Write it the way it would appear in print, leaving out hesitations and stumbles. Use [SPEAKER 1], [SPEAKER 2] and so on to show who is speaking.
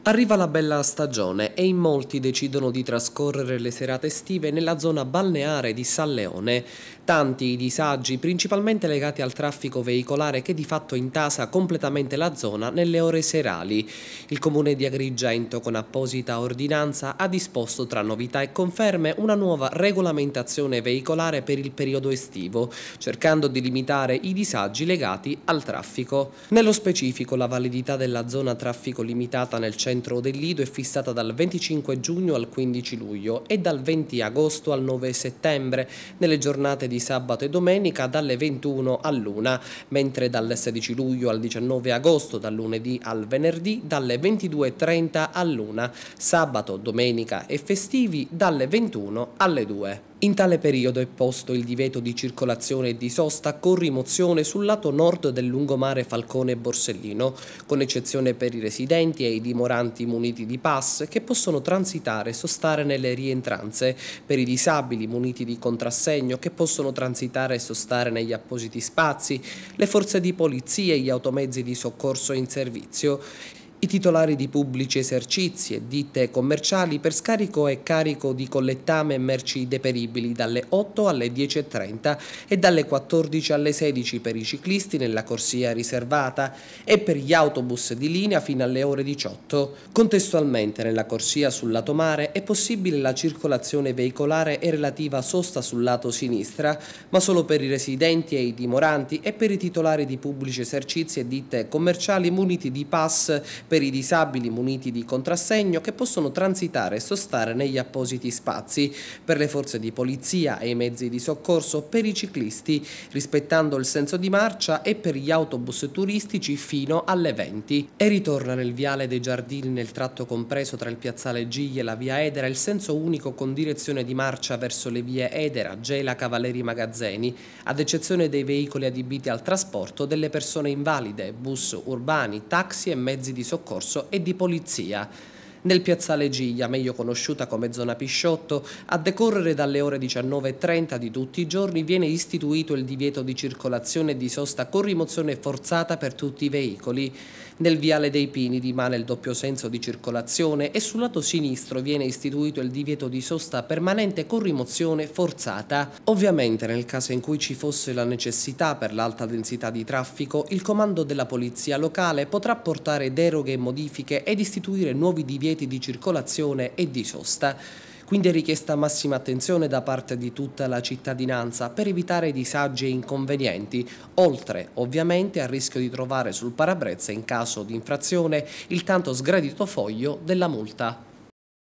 [SPEAKER 1] Arriva la bella stagione e in molti decidono di trascorrere le serate estive nella zona balneare di San Leone. Tanti i disagi, principalmente legati al traffico veicolare che di fatto intasa completamente la zona nelle ore serali. Il comune di Agrigento, con apposita ordinanza, ha disposto tra novità e conferme una nuova regolamentazione veicolare per il periodo estivo, cercando di limitare i disagi legati al traffico. Nello specifico, la validità della zona traffico limitata nel centro del Lido è fissata dal 25 giugno al 15 luglio e dal 20 agosto al 9 settembre, nelle giornate di sabato e domenica dalle 21 all'1, mentre dal 16 luglio al 19 agosto, dal lunedì al venerdì, dalle 22:30 all'1, sabato, domenica e festivi dalle 21 alle 2. In tale periodo è posto il divieto di circolazione e di sosta con rimozione sul lato nord del lungomare Falcone Borsellino, con eccezione per i residenti e i dimoranti muniti di pass che possono transitare e sostare nelle rientranze, per i disabili muniti di contrassegno che possono transitare e sostare negli appositi spazi, le forze di polizia e gli automezzi di soccorso in servizio, i titolari di pubblici esercizi e ditte commerciali per scarico e carico di collettame e merci deperibili dalle 8 alle 10:30 e dalle 14 alle 16 per i ciclisti nella corsia riservata e per gli autobus di linea fino alle ore 18. Contestualmente nella corsia sul lato mare è possibile la circolazione veicolare e relativa sosta sul lato sinistra, ma solo per i residenti e i dimoranti e per i titolari di pubblici esercizi e ditte commerciali muniti di pass, per i disabili muniti di contrassegno che possono transitare e sostare negli appositi spazi, per le forze di polizia e i mezzi di soccorso, per i ciclisti, rispettando il senso di marcia, e per gli autobus turistici fino alle 20. E ritorna nel viale dei Giardini, nel tratto compreso tra il piazzale Gigli e la via Edera, il senso unico con direzione di marcia verso le vie Edera, Gela, Cavaleri Magazzeni, ad eccezione dei veicoli adibiti al trasporto delle persone invalide, bus urbani, taxi e mezzi di soccorso e di polizia. Nel piazzale Giglia, meglio conosciuta come zona Pisciotto, a decorrere dalle ore 19:30 di tutti i giorni viene istituito il divieto di circolazione e di sosta con rimozione forzata per tutti i veicoli. Nel viale dei Pini rimane il doppio senso di circolazione e sul lato sinistro viene istituito il divieto di sosta permanente con rimozione forzata. Ovviamente, nel caso in cui ci fosse la necessità per l'alta densità di traffico, il comando della polizia locale potrà portare deroghe e modifiche ed istituire nuovi divieti di circolazione e di sosta. Quindi è richiesta massima attenzione da parte di tutta la cittadinanza per evitare disagi e inconvenienti, oltre ovviamente al rischio di trovare sul parabrezza, in caso di infrazione, il tanto sgradito foglio della multa.